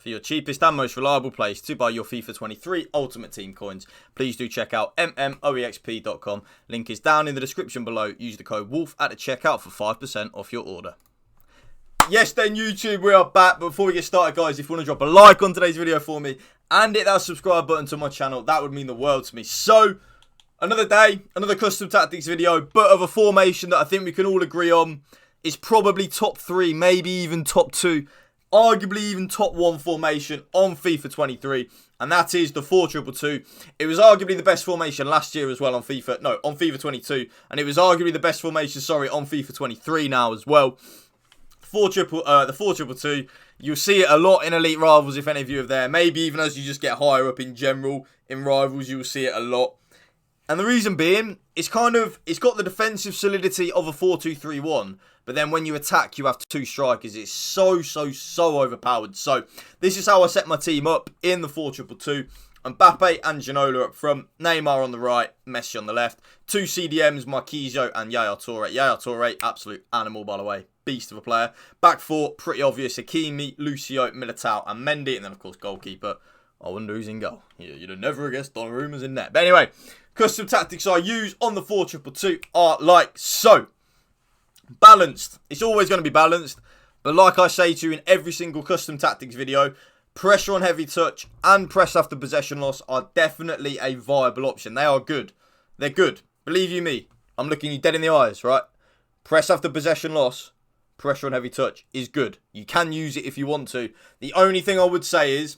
For your cheapest and most reliable place to buy your FIFA 23 Ultimate Team coins, please do check out mmoexp.com. Link is down in the description below. Use the code WOLF at the checkout for 5% off your order. Yes then YouTube, we are back. But before we get started guys, if you want to drop a like on today's video for me and hit that subscribe button to my channel, that would mean the world to me. So, another day, another custom tactics video, but of a formation that I think we can all agree on is probably top 3, maybe even top 2. Arguably even top 1 formation on FIFA 23, and that is the 4-2-2. It was arguably the best formation last year as well on FIFA 22, and it was arguably the best formation, on FIFA 23 now as well. The 4-2-2, you'll see it a lot in Elite Rivals if any of you are there. Maybe even as you just get higher up in general in Rivals, you'll see it a lot. And the reason being, it's got the defensive solidity of a 4-2-3-1, but then when you attack, you have 2 strikers. It's so overpowered. So this is how I set my team up in the 4-2-2. Mbappe and Ginola up front, Neymar on the right, Messi on the left. 2 CDMs, Marquinhos and Yaya Toure. Yaya Toure, absolute animal by the way, beast of a player. Back 4, pretty obvious, Hakimi, Lucio, Militao and Mendy. And then of course goalkeeper, I wonder who's in goal. You'd have never guessed Donnarumma's in net. But anyway, custom tactics I use on the 4-2-2 are like so. Balanced. It's always going to be balanced. But like I say to you in every single custom tactics video, pressure on heavy touch and press after possession loss are definitely a viable option. They are good. They're good. Believe you me. I'm looking you dead in the eyes, right? Press after possession loss, pressure on heavy touch is good. You can use it if you want to. The only thing I would say is,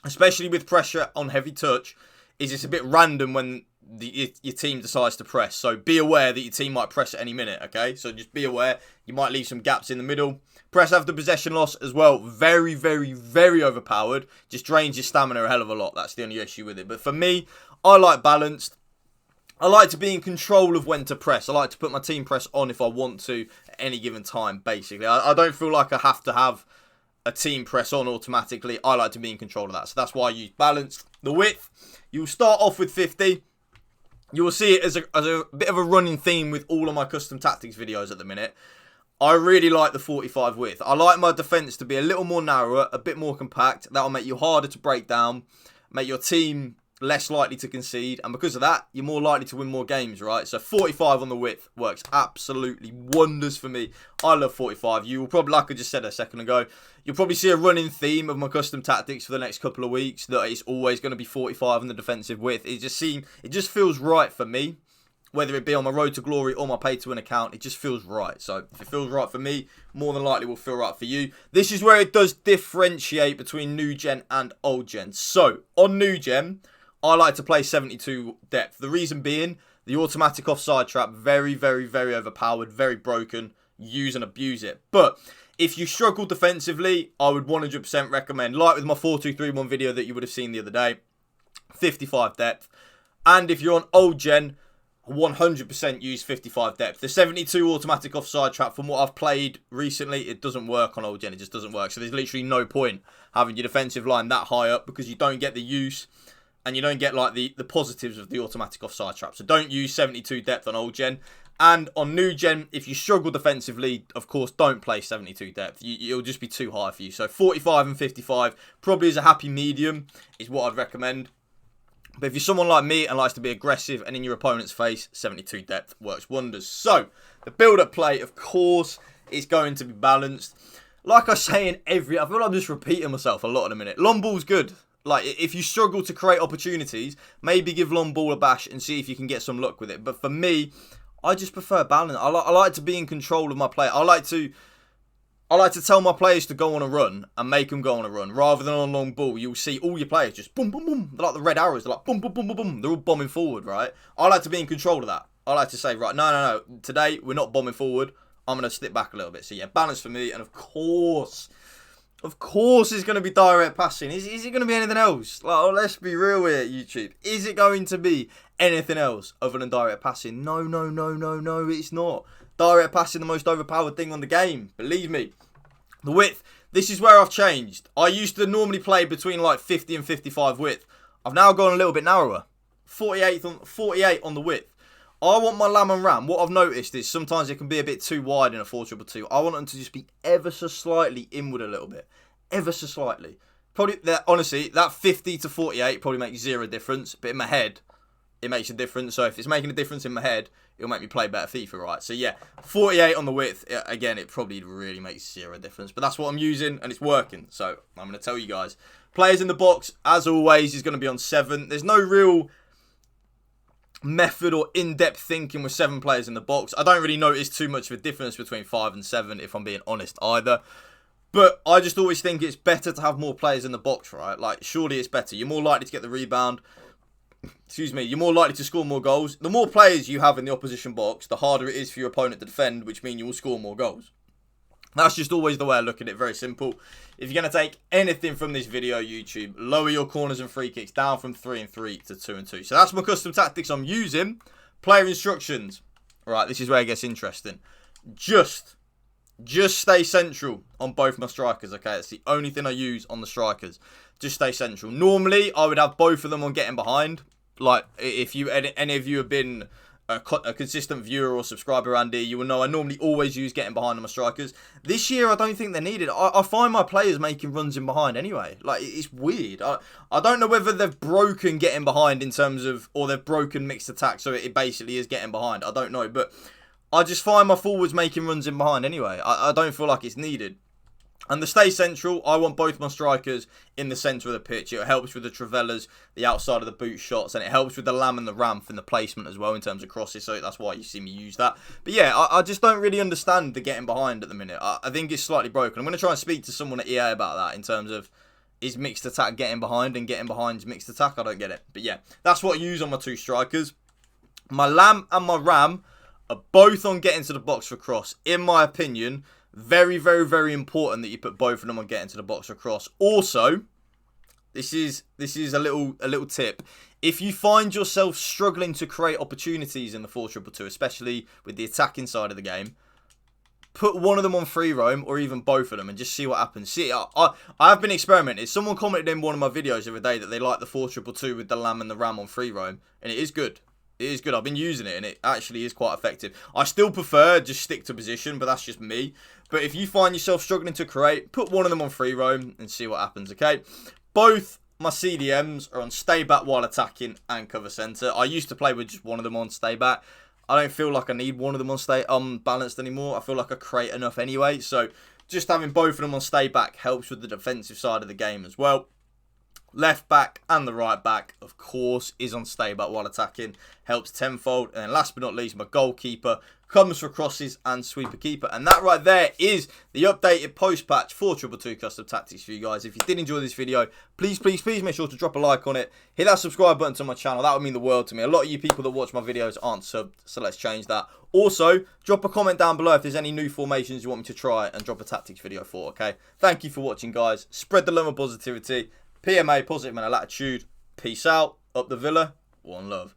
especially with pressure on heavy touch, is it's a bit random when your team decides to press. So be aware that your team might press at any minute, okay? So just be aware. You might leave some gaps in the middle. Press after possession loss as well. Very overpowered. Just drains your stamina a hell of a lot. That's the only issue with it. But for me, I like balanced. I like to be in control of when to press. I like to put my team press on if I want to at any given time, basically. I don't feel like I have to have a team press on automatically. I like to be in control of that. So that's why I use balanced. The width, you'll start off with 50. You will see it as a bit of a running theme with all of my custom tactics videos at the minute. I really like the 45 width. I like my defence to be a little more narrower, a bit more compact. That will make you harder to break down, make your team less likely to concede. And because of that, you're more likely to win more games, right? So 45 on the width works absolutely wonders for me. I love 45. You will probably, like I just said a second ago, you'll probably see a running theme of my custom tactics for the next couple of weeks that it's always going to be 45 on the defensive width. It just feels right for me, whether it be on my Road to Glory or my Pay to Win account. It just feels right. So if it feels right for me, more than likely will feel right for you. This is where it does differentiate between new gen and old gen. So on new gen, I like to play 72 depth. The reason being, the automatic offside trap, very overpowered, very broken. Use and abuse it. But if you struggle defensively, I would 100% recommend, like with my 4-2-3-1 video that you would have seen the other day, 55 depth. And if you're on old gen, 100% use 55 depth. The 72 automatic offside trap, from what I've played recently, it doesn't work on old gen. It just doesn't work. So there's literally no point having your defensive line that high up because you don't get the use and you don't get like the positives of the automatic offside trap. So don't use 72 depth on old gen. And on new gen, if you struggle defensively, of course, don't play 72 depth. It'll just be too high for you. So 45 and 55 probably is a happy medium, is what I'd recommend. But if you're someone like me and likes to be aggressive and in your opponent's face, 72 depth works wonders. So the build-up play, of course, is going to be balanced. Like I say in I feel like I'm just repeating myself a lot in a minute. Long ball's good. Like, if you struggle to create opportunities, maybe give long ball a bash and see if you can get some luck with it. But for me, I just prefer balance. I like to be in control of my play. I like to tell my players to go on a run and make them go on a run. Rather than on a long ball, you'll see all your players just boom, boom, boom. They're like the red arrows. They're like boom, boom, boom, boom, boom. They're all bombing forward, right? I like to be in control of that. I like to say, right, no. Today, we're not bombing forward. I'm going to slip back a little bit. So, yeah, balance for me. And, of course, it's going to be direct passing. Is it going to be anything else? Like, let's be real here, YouTube. Is it going to be anything else other than direct passing? No, it's not. Direct passing, the most overpowered thing on the game. Believe me. The width, this is where I've changed. I used to normally play between like 50 and 55 width. I've now gone a little bit narrower. 48 on the width. I want my lamb and ram. What I've noticed is sometimes it can be a bit too wide in a 4-2-2. I want them to just be ever so slightly inward a little bit. Ever so slightly. probably, honestly, that 50 to 48 probably makes zero difference. But in my head, it makes a difference. So if it's making a difference in my head, it'll make me play better FIFA, right? So yeah, 48 on the width, again, it probably really makes zero difference. But that's what I'm using, and it's working. So I'm going to tell you guys. Players in the box, as always, is going to be on 7. There's no real method or in-depth thinking with 7 players in the box. I don't really notice too much of a difference between 5 and 7, if I'm being honest, either. But I just always think it's better to have more players in the box, right? Like, surely it's better. You're more likely to get the rebound. Excuse me, you're more likely to score more goals. The more players you have in the opposition box, the harder it is for your opponent to defend, which means you will score more goals. That's just always the way I look at it, very simple. If you're going to take anything from this video, YouTube, lower your corners and free kicks down from 3 and 3 to 2 and 2. So that's my custom tactics I'm using. Player instructions. Right, this is where it gets interesting. Just stay central on both my strikers, okay? It's the only thing I use on the strikers. Just stay central. Normally, I would have both of them on getting behind. Like, if any of you have been a consistent viewer or subscriber around here, you will know I normally always use getting behind on my strikers. This year, I don't think they're needed. I find my players making runs in behind anyway. Like, it's weird. I don't know whether they've broken getting behind in terms of, or they've broken mixed attack, so it basically is getting behind. I don't know, but I just find my forwards making runs in behind anyway. I don't feel like it's needed. And the stay central, I want both my strikers in the centre of the pitch. It helps with the Travellas, the outside of the boot shots, and it helps with the Lamb and the Ramp in the placement as well in terms of crosses. So that's why you see me use that. But yeah, I just don't really understand the getting behind at the minute. I think it's slightly broken. I'm going to try and speak to someone at EA about that in terms of, is mixed attack getting behind and getting behind is mixed attack? I don't get it. But yeah, that's what I use on my 2 strikers. My Lamb and my Ram are both on getting to the box for cross. In my opinion, very, very, very important that you put both of them on getting to the box for cross. Also, this is a little tip. If you find yourself struggling to create opportunities in the 4-2-2, especially with the attacking side of the game, put one of them on free roam or even both of them and just see what happens. See, I have been experimenting. Someone commented in one of my videos the other day that they like the 4-2-2 with the Lamb and the Ram on free roam, and it is good. It is good. I've been using it, and it actually is quite effective. I still prefer just stick to position, but that's just me. But if you find yourself struggling to create, put one of them on free roam and see what happens, okay? Both my CDMs are on stay back while attacking and cover centre. I used to play with just one of them on stay back. I don't feel like I need one of them on stay balanced anymore. I feel like I create enough anyway. So just having both of them on stay back helps with the defensive side of the game as well. Left back and the right back, of course, is on stay back while attacking. Helps tenfold. And then last but not least, my goalkeeper comes for crosses and sweeper keeper. And that right there is the updated post-patch 4-2-2 custom tactics for you guys. If you did enjoy this video, please make sure to drop a like on it. Hit that subscribe button to my channel. That would mean the world to me. A lot of you people that watch my videos aren't subbed, so let's change that. Also, drop a comment down below if there's any new formations you want me to try and drop a tactics video for, okay? Thank you for watching, guys. Spread the love and positivity. PMA, positive man of latitude. Peace out. Up the Villa. One love.